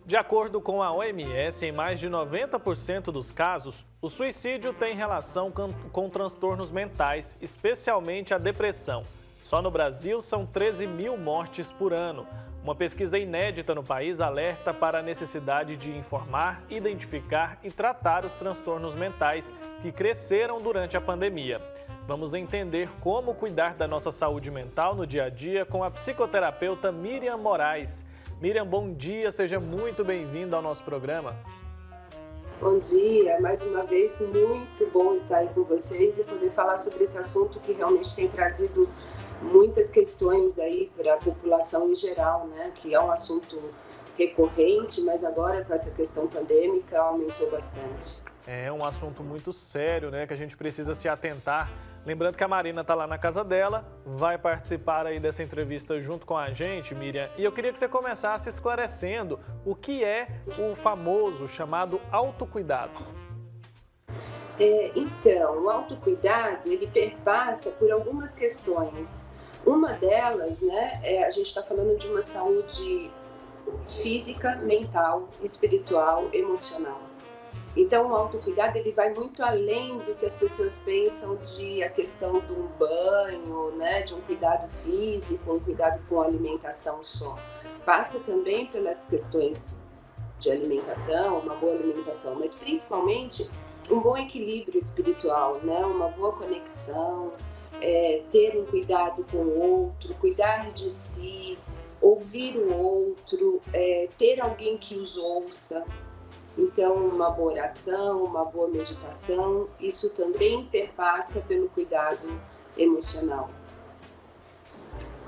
De acordo com a OMS, em mais de 90% dos casos, o suicídio tem relação com transtornos mentais, especialmente a depressão. Só no Brasil são 13 mil mortes por ano. Uma pesquisa inédita no país alerta para a necessidade de informar, identificar e tratar os transtornos mentais que cresceram durante a pandemia. Vamos entender como cuidar da nossa saúde mental no dia a dia com a psicoterapeuta Miriam Moraes. Miriam, bom dia, seja muito bem-vinda ao nosso programa. Bom dia, mais uma vez muito bom estar aí com vocês e poder falar sobre esse assunto que realmente tem trazido muitas questões aí para a população em geral, né? Que é um assunto recorrente, mas agora com essa questão pandêmica aumentou bastante. É um assunto muito sério, né, que a gente precisa se atentar. Lembrando que a Marina está lá na casa dela, vai participar aí dessa entrevista junto com a gente, Miriam. E eu queria que você começasse esclarecendo o que é o famoso chamado autocuidado. Então, o autocuidado, ele perpassa por algumas questões. Uma delas, né, a gente está falando de uma saúde física, mental, espiritual, emocional. Então, o autocuidado, ele vai muito além do que as pessoas pensam de a questão de um banho, né, de um cuidado físico, um cuidado com alimentação só. Passa também pelas questões de alimentação, uma boa alimentação, mas principalmente um bom equilíbrio espiritual, né, uma boa conexão, ter um cuidado com o outro, cuidar de si, ouvir o outro, ter alguém que os ouça. Então, uma boa oração, uma boa meditação, isso também perpassa pelo cuidado emocional.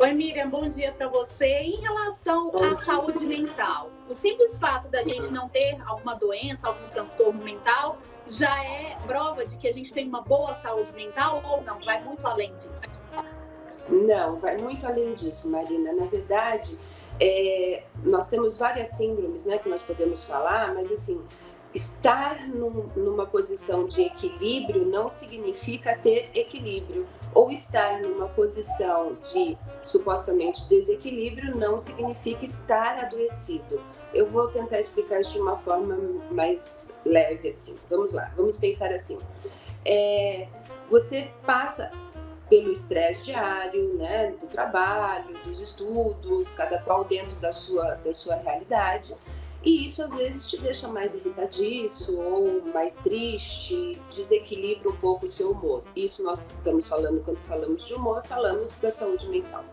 Oi, Miriam, bom dia para você. Em relação à saúde mental, o simples fato da gente não ter alguma doença, algum transtorno mental, já é prova de que a gente tem uma boa saúde mental ou não? Vai muito além disso? Não, vai muito além disso, Marina. Na verdade, nós temos várias síndromes, né, que nós podemos falar, mas assim, estar numa posição de equilíbrio não significa ter equilíbrio, ou estar numa posição de supostamente desequilíbrio não significa estar adoecido. Eu vou tentar explicar isso de uma forma mais leve, assim. Vamos lá, vamos pensar assim. Você passa pelo estresse diário, né, do trabalho, dos estudos, cada qual dentro da sua realidade, e isso às vezes te deixa mais irritadiço ou mais triste, desequilibra um pouco o seu humor. Isso nós estamos falando, quando falamos de humor, falamos da saúde mental.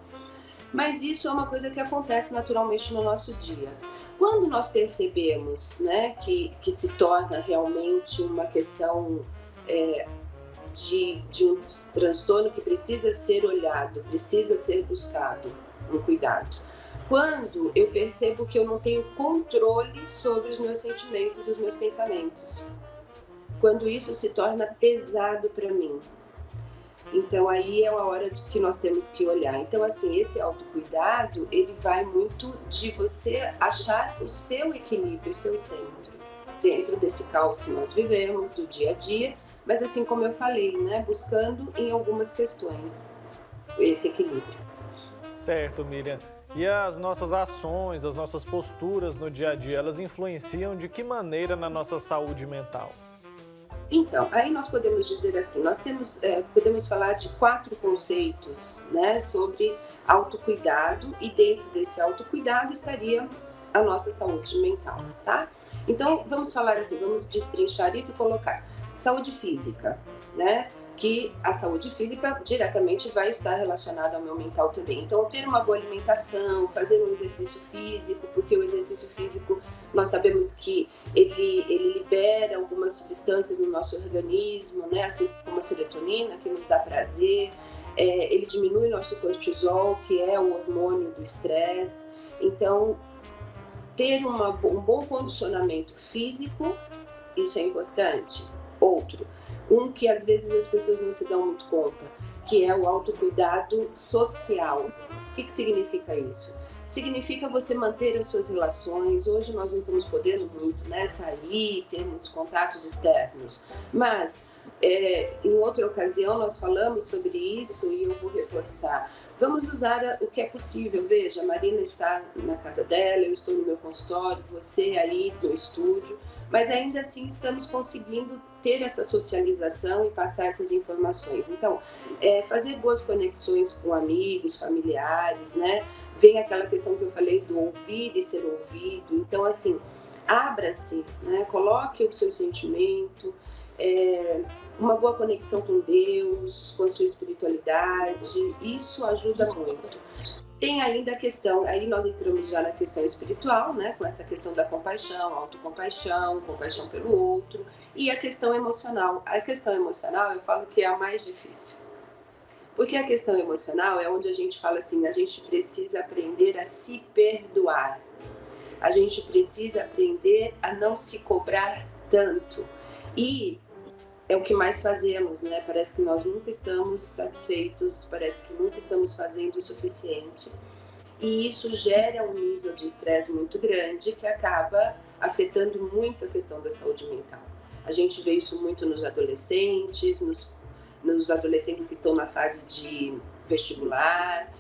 Mas isso é uma coisa que acontece naturalmente no nosso dia. Quando nós percebemos, né, que se torna realmente uma questão de um transtorno que precisa ser olhado, precisa ser buscado um cuidado. Quando eu percebo que eu não tenho controle sobre os meus sentimentos e os meus pensamentos. Quando isso se torna pesado para mim. Então aí é a hora que nós temos que olhar. Então assim, esse autocuidado, ele vai muito de você achar o seu equilíbrio, o seu centro. Dentro desse caos que nós vivemos, do dia a dia, mas assim como eu falei, né, buscando em algumas questões esse equilíbrio. Certo, Miriam. E as nossas ações, as nossas posturas no dia a dia, elas influenciam de que maneira na nossa saúde mental? Então, aí nós podemos dizer assim, nós temos, podemos falar de 4 conceitos, né, sobre autocuidado, e dentro desse autocuidado estaria a nossa saúde mental, tá? Então, vamos falar assim, vamos destrinchar isso e colocar saúde física, né? Que a saúde física diretamente vai estar relacionada ao meu mental também. Então, ter uma boa alimentação, fazer um exercício físico, porque o exercício físico, nós sabemos que ele libera algumas substâncias no nosso organismo, né? Assim como a serotonina, que nos dá prazer, ele diminui nosso cortisol, que é o hormônio do estresse. Então, ter um bom condicionamento físico, isso é importante. Outro, que às vezes as pessoas não se dão muito conta, que é o autocuidado social. O que significa isso? Significa você manter as suas relações. Hoje nós não estamos podendo muito, né, sair, ter muitos contatos externos, mas Em outra ocasião nós falamos sobre isso e eu vou reforçar. Vamos usar o que é possível. Veja, a Marina está na casa dela, eu estou no meu consultório, você aí no estúdio, mas ainda assim estamos conseguindo ter essa socialização e passar essas informações. Então, fazer boas conexões com amigos, familiares, né? Vem aquela questão que eu falei do ouvir e ser ouvido. Então, assim, abra-se, né? Coloque o seu sentimento, uma boa conexão com Deus, com a sua espiritualidade, isso ajuda muito. Tem ainda a questão, aí nós entramos já na questão espiritual, né, com essa questão da compaixão, autocompaixão, compaixão pelo outro, e a questão emocional. A questão emocional eu falo que é a mais difícil, porque a questão emocional é onde a gente fala assim, a gente precisa aprender a se perdoar, a gente precisa aprender a não se cobrar tanto, e é o que mais fazemos, né? Parece que nós nunca estamos satisfeitos, parece que nunca estamos fazendo o suficiente. E isso gera um nível de estresse muito grande que acaba afetando muito a questão da saúde mental. A gente vê isso muito nos adolescentes, nos adolescentes que estão na fase de vestibular,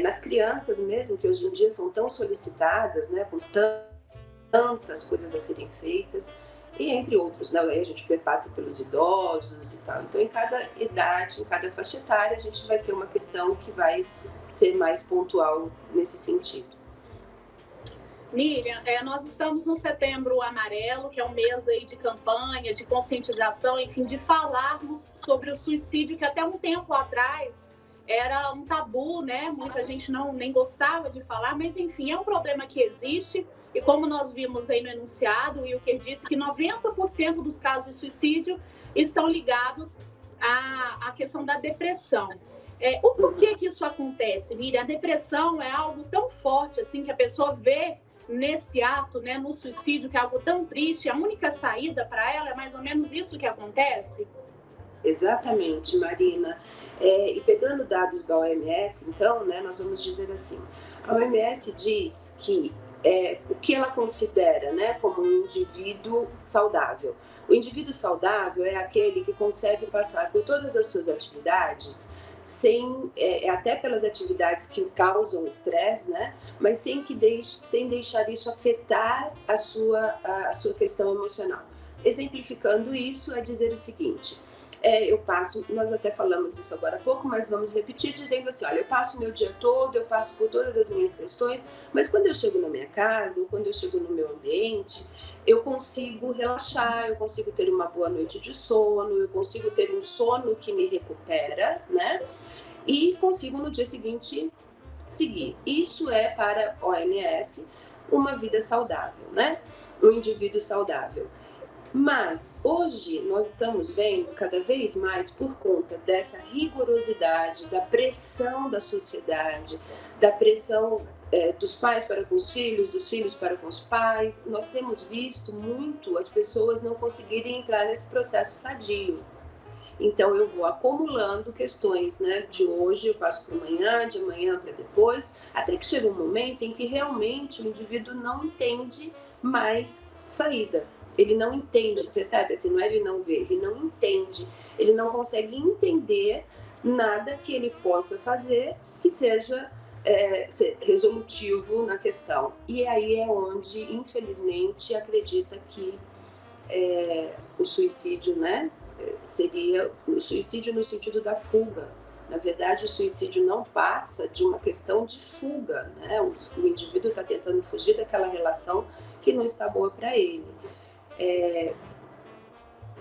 nas crianças mesmo, que hoje em dia são tão solicitadas, né? Com tantas coisas a serem feitas. E entre outros, né? A gente passa pelos idosos e tal. Então, em cada idade, em cada faixa etária, a gente vai ter uma questão que vai ser mais pontual nesse sentido. Miriam, nós estamos no Setembro Amarelo, que é um mês aí de campanha, de conscientização, enfim, de falarmos sobre o suicídio, que até um tempo atrás era um tabu, né? Muita gente nem gostava de falar, mas enfim, é um problema que existe. E como nós vimos aí no enunciado, e o que ele disse, que 90% dos casos de suicídio estão ligados à questão da depressão. O porquê que isso acontece, Miriam? A depressão é algo tão forte, assim, que a pessoa vê nesse ato, né, no suicídio, que é algo tão triste, a única saída para ela é mais ou menos isso que acontece? Exatamente, Marina. E pegando dados da OMS, então, né, nós vamos dizer assim, a OMS diz que o que ela considera, né, como um indivíduo saudável. O indivíduo saudável é aquele que consegue passar por todas as suas atividades, até pelas atividades que causam estresse, né, mas sem deixar isso afetar a sua questão emocional. Exemplificando isso, é dizer o seguinte: nós até falamos isso agora há pouco, mas vamos repetir dizendo assim, olha, eu passo o meu dia todo, eu passo por todas as minhas questões, mas quando eu chego na minha casa, ou quando eu chego no meu ambiente, eu consigo relaxar, eu consigo ter uma boa noite de sono, eu consigo ter um sono que me recupera, né? E consigo no dia seguinte seguir. Isso é, para a OMS, uma vida saudável, né? Um indivíduo saudável. Mas hoje nós estamos vendo cada vez mais, por conta dessa rigorosidade, da pressão da sociedade, da pressão dos pais para com os filhos, dos filhos para com os pais, nós temos visto muito as pessoas não conseguirem entrar nesse processo sadio. Então eu vou acumulando questões, né? De hoje eu passo para amanhã, de amanhã para depois, até que chega um momento em que realmente o indivíduo não entende mais saída. Ele não entende, percebe? Assim, não é ele não vê, ele não entende, ele não consegue entender nada que ele possa fazer que seja resolutivo na questão. E aí é onde, infelizmente, acredita que o suicídio, né, seria o suicídio no sentido da fuga. Na verdade, o suicídio não passa de uma questão de fuga, né? O indivíduo está tentando fugir daquela relação que não está boa para ele.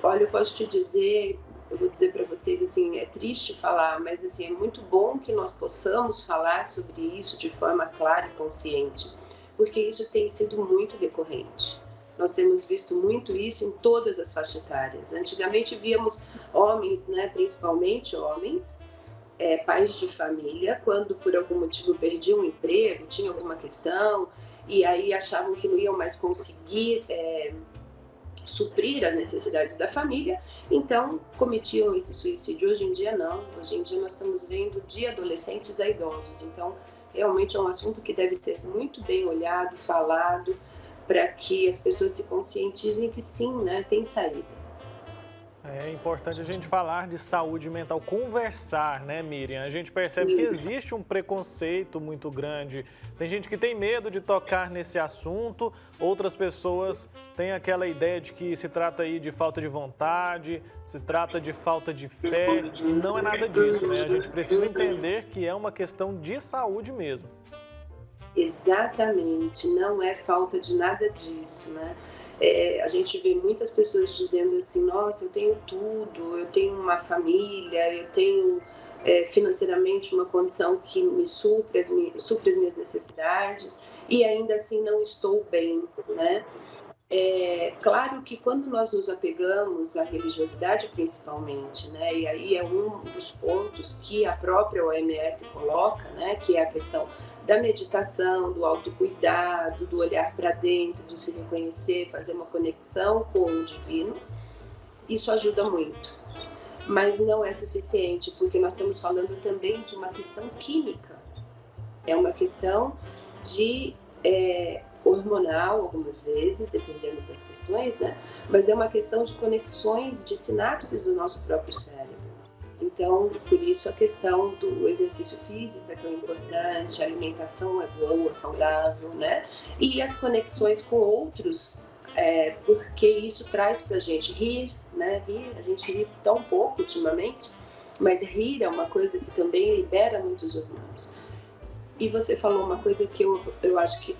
Olha, eu posso te dizer, eu vou dizer para vocês, assim, é triste falar, mas assim, é muito bom que nós possamos falar sobre isso de forma clara e consciente, porque isso tem sido muito recorrente. Nós temos visto muito isso em todas as faixas etárias. Antigamente víamos homens, né, principalmente homens, pais de família, quando por algum motivo perdiam um emprego, tinha alguma questão, e aí achavam que não iam mais conseguir suprir as necessidades da família, então cometiam esse suicídio. Hoje em dia não, hoje em dia nós estamos vendo de adolescentes a idosos, então realmente é um assunto que deve ser muito bem olhado, falado, para que as pessoas se conscientizem que sim, né, tem saída. É importante a gente falar de saúde mental, conversar, né, Miriam? A gente percebe que existe um preconceito muito grande. Tem gente que tem medo de tocar nesse assunto, outras pessoas têm aquela ideia de que se trata aí de falta de vontade, se trata de falta de fé, e não é nada disso, né? A gente precisa entender que é uma questão de saúde mesmo. Exatamente, não é falta de nada disso, né? A gente vê muitas pessoas dizendo assim, nossa, eu tenho tudo, eu tenho uma família, eu tenho financeiramente uma condição que me supre as minhas necessidades e ainda assim não estou bem, né? Claro que quando nós nos apegamos à religiosidade principalmente, né, e aí é um dos pontos que a própria OMS coloca, né, que é a questão da meditação, do autocuidado, do olhar para dentro, do se reconhecer, fazer uma conexão com o divino, isso ajuda muito. Mas não é suficiente, porque nós estamos falando também de uma questão química. É uma questão de hormonal, algumas vezes, dependendo das questões, né? Mas é uma questão de conexões de sinapses do nosso próprio cérebro. Então, por isso a questão do exercício físico é tão importante, a alimentação é boa, saudável, né? E as conexões com outros, porque isso traz pra gente rir, né? A gente ri tão pouco ultimamente, mas rir é uma coisa que também libera muitos hormônios. E você falou uma coisa que eu acho que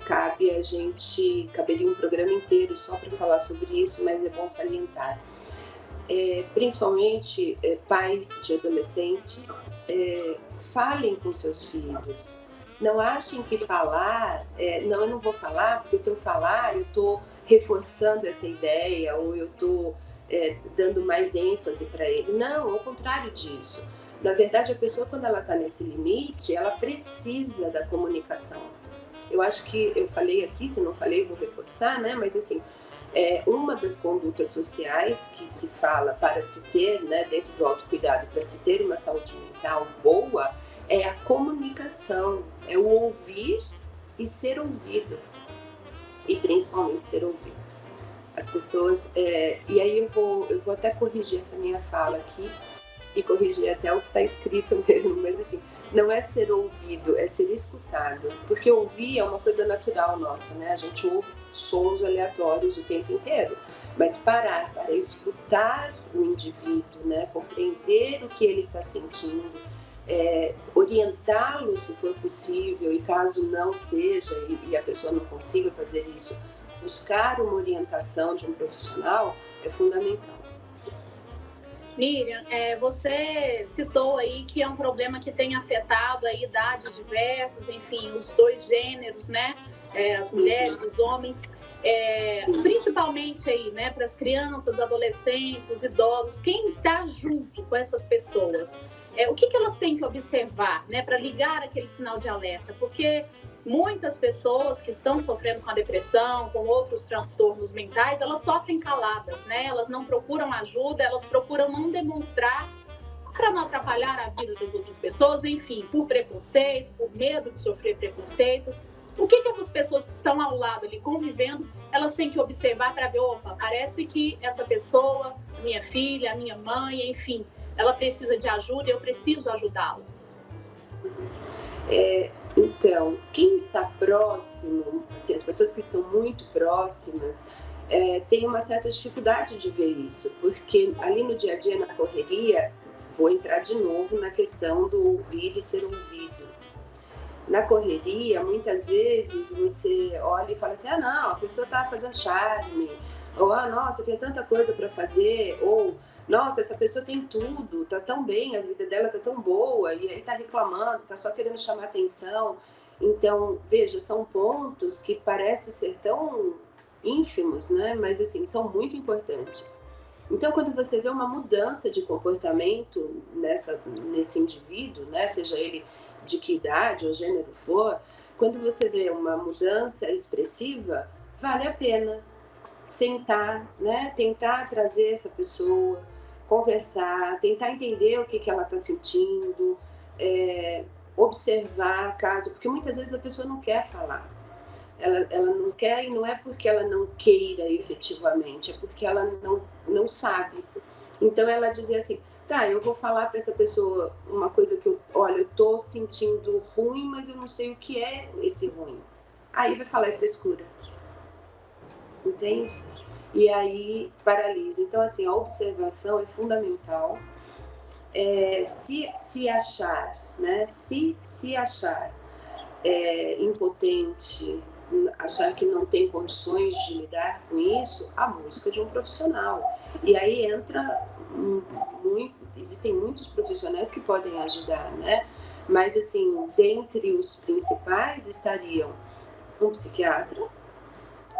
caberia um programa inteiro só para falar sobre isso, mas é bom salientar. Principalmente pais de adolescentes, falem com seus filhos. Não achem que falar, não, eu não vou falar, porque se eu falar, eu estou reforçando essa ideia, ou eu estou dando mais ênfase para ele. Não, ao contrário disso. Na verdade, a pessoa, quando ela está nesse limite, ela precisa da comunicação. Eu acho que eu falei aqui, se não falei, vou reforçar, né? Mas, assim, uma das condutas sociais que se fala para se ter, né, dentro do autocuidado, para se ter uma saúde mental boa, é a comunicação, é o ouvir e ser ouvido. E, principalmente, ser ouvido. As pessoas... e aí eu vou até corrigir essa minha fala aqui, e corrigir até o que está escrito mesmo, mas assim, não é ser ouvido, é ser escutado, porque ouvir é uma coisa natural nossa, né? A gente ouve sons aleatórios o tempo inteiro, mas parar para escutar o indivíduo, né? Compreender o que ele está sentindo, orientá-lo se for possível, e caso não seja e a pessoa não consiga fazer isso, buscar uma orientação de um profissional é fundamental. Miriam, você citou aí que é um problema que tem afetado aí idades diversas, enfim, os dois gêneros, né? As mulheres, os homens, principalmente aí, né? Para as crianças, adolescentes, os idosos, quem está junto com essas pessoas, o que elas têm que observar, né? Para ligar aquele sinal de alerta, porque muitas pessoas que estão sofrendo com a depressão, com outros transtornos mentais, elas sofrem caladas, né? Elas não procuram ajuda, elas procuram não demonstrar para não atrapalhar a vida das outras pessoas, enfim, por preconceito, por medo de sofrer preconceito. O que essas pessoas que estão ao lado ali convivendo, elas têm que observar para ver, opa, parece que essa pessoa, a minha filha, a minha mãe, enfim, ela precisa de ajuda e eu preciso ajudá-la. Então, quem está próximo, assim, as pessoas que estão muito próximas, têm uma certa dificuldade de ver isso, porque ali no dia a dia, na correria, vou entrar de novo na questão do ouvir e ser ouvido. Na correria, muitas vezes você olha e fala assim, não, a pessoa está fazendo charme, ou, nossa, eu tenho tanta coisa para fazer, ou, nossa, essa pessoa tem tudo, tá tão bem, a vida dela tá tão boa, e aí tá reclamando, tá só querendo chamar atenção. Então, veja, são pontos que parecem ser tão ínfimos, né? Mas, assim, são muito importantes. Então, quando você vê uma mudança de comportamento nesse indivíduo, né? Seja ele de que idade ou gênero for, quando você vê uma mudança expressiva, vale a pena sentar, né? Tentar trazer essa pessoa, conversar, tentar entender o que ela está sentindo, observar caso, porque muitas vezes a pessoa não quer falar. Ela não quer, e não é porque ela não queira efetivamente, é porque ela não sabe. Então ela dizia assim, tá, eu vou falar para essa pessoa uma coisa que eu tô sentindo ruim, mas eu não sei o que é esse ruim. Aí vai falar é frescura. Entende? E aí paralisa. Então, assim, a observação é fundamental. Se achar, né? Se achar impotente, achar que não tem condições de lidar com isso, a busca de um profissional. E aí entra existem muitos profissionais que podem ajudar, né? Mas, assim, dentre os principais estariam um psiquiatra,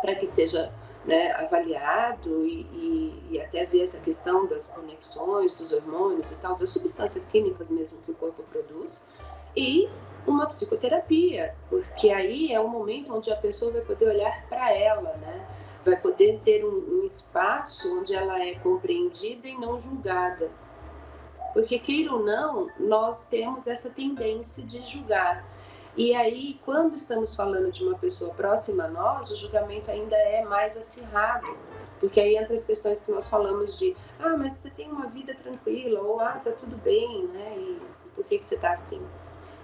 para que seja, né, avaliado e até ver essa questão das conexões, dos hormônios e tal, das substâncias químicas mesmo que o corpo produz, e uma psicoterapia, porque aí é o momento onde a pessoa vai poder olhar para ela, né? Vai poder ter um espaço onde ela é compreendida e não julgada. Porque, queira ou não, nós temos essa tendência de julgar. E aí, quando estamos falando de uma pessoa próxima a nós, o julgamento ainda é mais acirrado. Porque aí entra as questões que nós falamos de mas você tem uma vida tranquila, ou tá tudo bem, né? E por que você tá assim?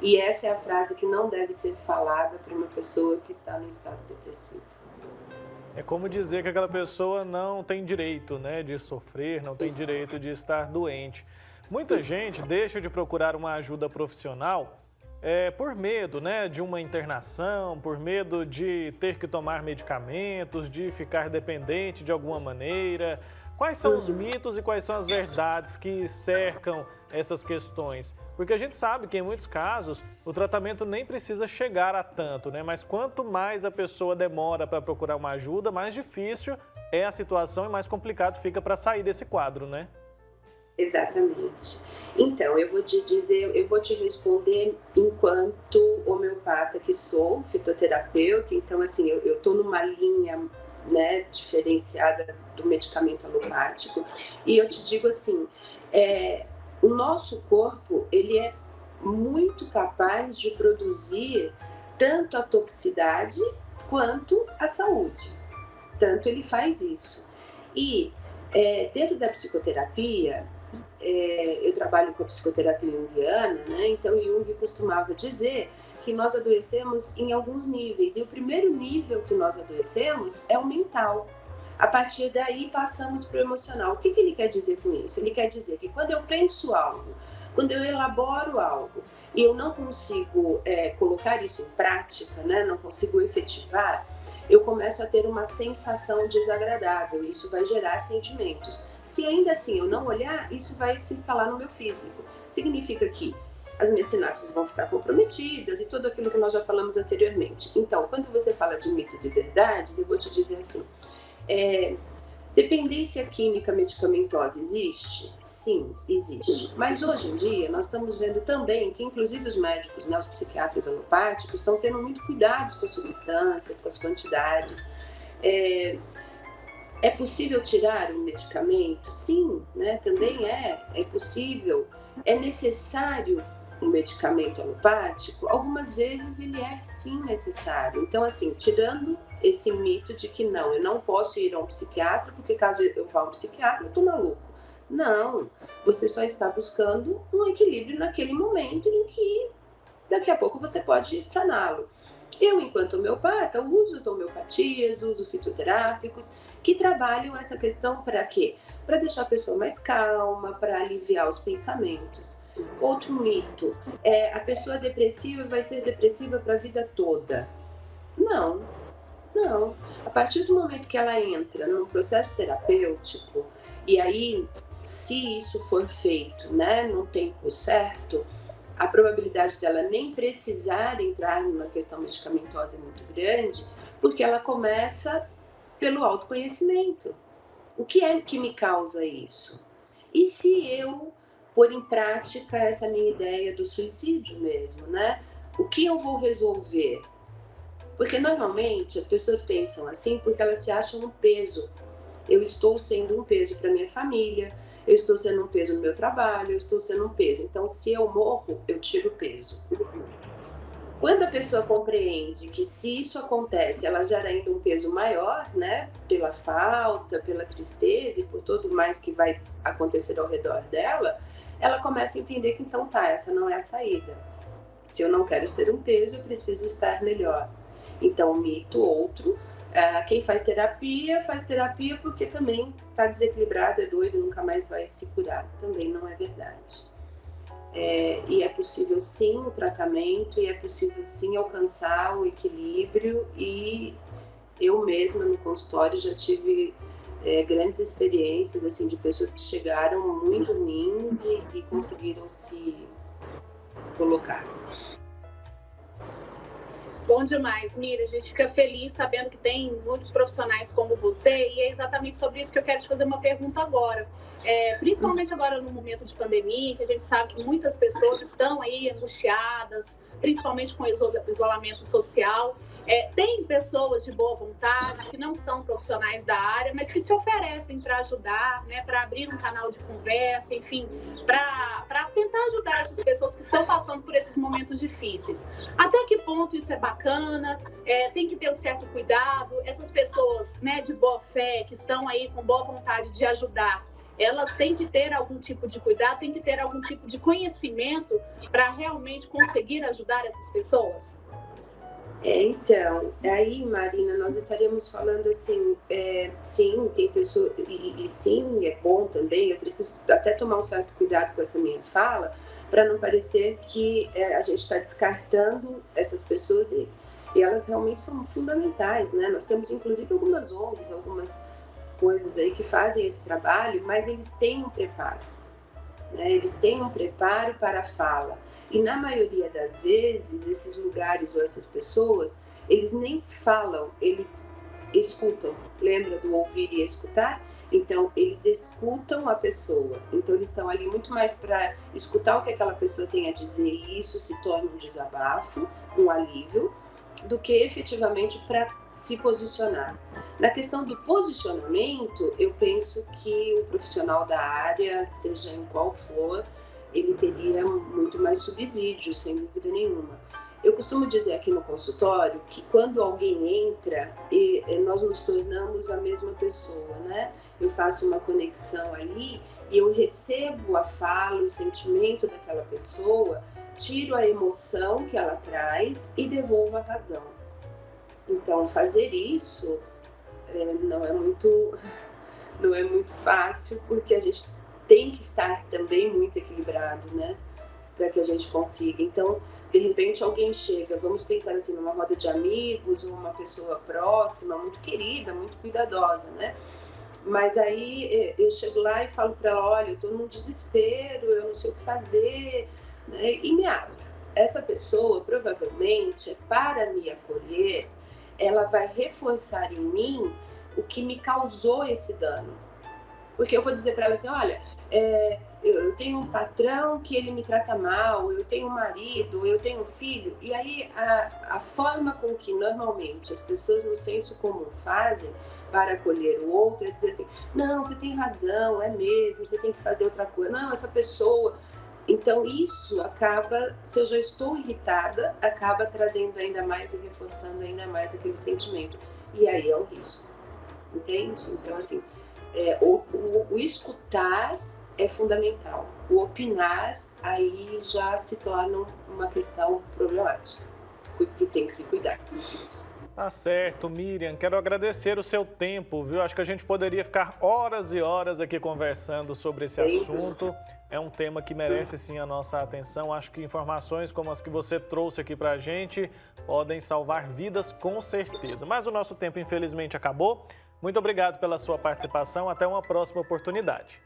E essa é a frase que não deve ser falada para uma pessoa que está no estado depressivo. É como dizer que aquela pessoa não tem direito, né, de sofrer, não tem direito de estar doente. Muita gente deixa de procurar uma ajuda profissional por medo, né, de uma internação, por medo de ter que tomar medicamentos, de ficar dependente de alguma maneira. Quais são os mitos e quais são as verdades que cercam essas questões? Porque a gente sabe que em muitos casos o tratamento nem precisa chegar a tanto, né? Mas quanto mais a pessoa demora para procurar uma ajuda, mais difícil é a situação e mais complicado fica para sair desse quadro, né? Exatamente. Então, eu vou te responder enquanto homeopata que sou, fitoterapeuta. Então, assim, eu tô numa linha, né, diferenciada do medicamento alopático. E eu te digo assim, o nosso corpo, ele é muito capaz de produzir tanto a toxicidade quanto a saúde. Tanto ele faz isso. E dentro da psicoterapia, eu trabalho com a psicoterapia junguiana, né? Então Jung costumava dizer que nós adoecemos em alguns níveis. E o primeiro nível que nós adoecemos é o mental. A partir daí passamos para o emocional. O que ele quer dizer com isso? Ele quer dizer que quando eu penso algo, quando eu elaboro algo e eu não consigo colocar isso em prática, né? Não consigo efetivar, eu começo a ter uma sensação desagradável. Isso vai gerar sentimentos. Se ainda assim eu não olhar, isso vai se instalar no meu físico. Significa que as minhas sinapses vão ficar comprometidas e tudo aquilo que nós já falamos anteriormente. Então, quando você fala de mitos e verdades, eu vou te dizer assim, dependência química medicamentosa existe? Sim, existe. Mas hoje em dia nós estamos vendo também que inclusive os médicos, né, os psiquiatras alopáticos estão tendo muito cuidado com as substâncias, com as quantidades. É possível tirar um medicamento? Sim, né? Também é possível. É necessário um medicamento alopático? Algumas vezes ele é sim necessário. Então, assim, tirando esse mito de que não, eu não posso ir a um psiquiatra, porque caso eu vá a um psiquiatra, eu tô maluco. Não, você só está buscando um equilíbrio naquele momento em que daqui a pouco você pode saná-lo. Eu, enquanto homeopata, uso as homeopatias, uso fitoterápicos, que trabalham essa questão para quê? Para deixar a pessoa mais calma, para aliviar os pensamentos. Outro mito, a pessoa depressiva vai ser depressiva para a vida toda. Não. A partir do momento que ela entra num processo terapêutico, e aí, se isso for feito, né, num tempo certo, a probabilidade dela nem precisar entrar numa questão medicamentosa é muito grande, porque ela começa pelo autoconhecimento. O que é que me causa isso? E se eu pôr em prática essa minha ideia do suicídio mesmo, né? O que eu vou resolver? Porque normalmente as pessoas pensam assim porque elas se acham um peso. Eu estou sendo um peso para minha família, eu estou sendo um peso no meu trabalho, eu estou sendo um peso. Então, se eu morro, eu tiro o peso. Quando a pessoa compreende que se isso acontece, ela gera ainda um peso maior, né? Pela falta, pela tristeza e por tudo mais que vai acontecer ao redor dela, ela começa a entender que então tá, essa não é a saída. Se eu não quero ser um peso, eu preciso estar melhor. Então, mito outro, quem faz terapia porque também está desequilibrado, é doido, nunca mais vai se curar. Também não é verdade. E é possível sim o tratamento, e é possível sim alcançar o equilíbrio, e eu mesma no consultório já tive grandes experiências assim, de pessoas que chegaram muito ruins e conseguiram se colocar. Bom demais, Miriam. A gente fica feliz sabendo que tem muitos profissionais como você, e é exatamente sobre isso que eu quero te fazer uma pergunta agora. Principalmente agora no momento de pandemia, que a gente sabe que muitas pessoas estão aí angustiadas, principalmente com isolamento social. Tem pessoas de boa vontade, que não são profissionais da área, mas que se oferecem para ajudar, né, para abrir um canal de conversa, enfim, para tentar ajudar essas pessoas que estão passando por esses momentos difíceis. Até que ponto isso é bacana? Tem que ter um certo cuidado. Essas pessoas, né, de boa fé, que estão aí com boa vontade de ajudar, elas têm que ter algum tipo de cuidado, têm que ter algum tipo de conhecimento para realmente conseguir ajudar essas pessoas? Então, aí, Marina, nós estaríamos falando assim, sim, tem pessoas, e sim, é bom também, eu preciso até tomar um certo cuidado com essa minha fala, para não parecer que a gente está descartando essas pessoas, e elas realmente são fundamentais, né? Nós temos, inclusive, algumas ONGs, algumas coisas aí que fazem esse trabalho, mas eles têm um preparo, né? Eles têm um preparo para a fala. E na maioria das vezes, esses lugares ou essas pessoas, eles nem falam, eles escutam. Lembra do ouvir e escutar? Então, eles escutam a pessoa. Então, eles estão ali muito mais para escutar o que aquela pessoa tem a dizer, e isso se torna um desabafo, um alívio, do que efetivamente para se posicionar. Na questão do posicionamento, eu penso que o profissional da área, seja em qual for, ele teria muito mais subsídio, sem dúvida nenhuma. Eu costumo dizer aqui no consultório que quando alguém entra, nós nos tornamos a mesma pessoa, né? Eu faço uma conexão ali e eu recebo a fala, o sentimento daquela pessoa, tiro a emoção que ela traz e devolvo a razão. Então, fazer isso não é muito fácil, porque a gente tem que estar também muito equilibrado, né? Para que a gente consiga. Então, de repente, alguém chega, vamos pensar assim, numa roda de amigos, ou uma pessoa próxima, muito querida, muito cuidadosa, né? Mas aí eu chego lá e falo para ela, olha, eu estou num desespero, eu não sei o que fazer, né? E me abro. Essa pessoa, provavelmente, para me acolher, ela vai reforçar em mim o que me causou esse dano. Porque eu vou dizer para ela assim, olha, eu tenho um patrão que ele me trata mal, eu tenho um marido, eu tenho um filho, e aí a forma com que normalmente as pessoas no senso comum fazem para acolher o outro é dizer assim, não, você tem razão, é mesmo, você tem que fazer outra coisa, não, essa pessoa... Então isso acaba, se eu já estou irritada, acaba trazendo ainda mais e reforçando ainda mais aquele sentimento, e aí é um risco, entende? Então assim, o escutar é fundamental. O opinar aí já se torna uma questão problemática, que tem que se cuidar. Tá certo, Miriam. Quero agradecer o seu tempo, viu? Acho que a gente poderia ficar horas e horas aqui conversando sobre esse assunto. É um tema que merece sim a nossa atenção. Acho que informações como as que você trouxe aqui pra gente podem salvar vidas com certeza. Mas o nosso tempo infelizmente acabou. Muito obrigado pela sua participação. Até uma próxima oportunidade.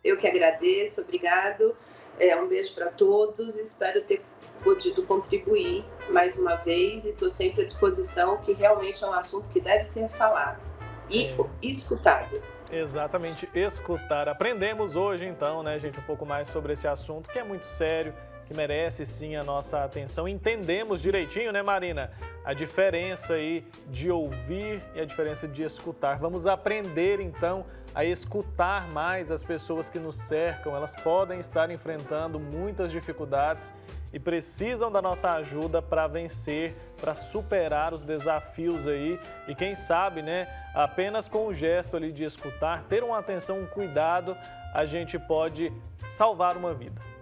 Eu que agradeço, obrigado. Um beijo para todos. Espero ter podido contribuir mais uma vez e estou sempre à disposição, que realmente é um assunto que deve ser falado e escutado. Exatamente, escutar. Aprendemos hoje então, né, gente, um pouco mais sobre esse assunto que é muito sério, que que merece sim a nossa atenção. Entendemos direitinho, né, Marina? A diferença aí de ouvir e a diferença de escutar. Vamos aprender então a escutar mais as pessoas que nos cercam. Elas podem estar enfrentando muitas dificuldades e precisam da nossa ajuda para vencer, para superar os desafios aí. E quem sabe, né, apenas com o gesto ali de escutar, ter uma atenção, um cuidado, a gente pode salvar uma vida.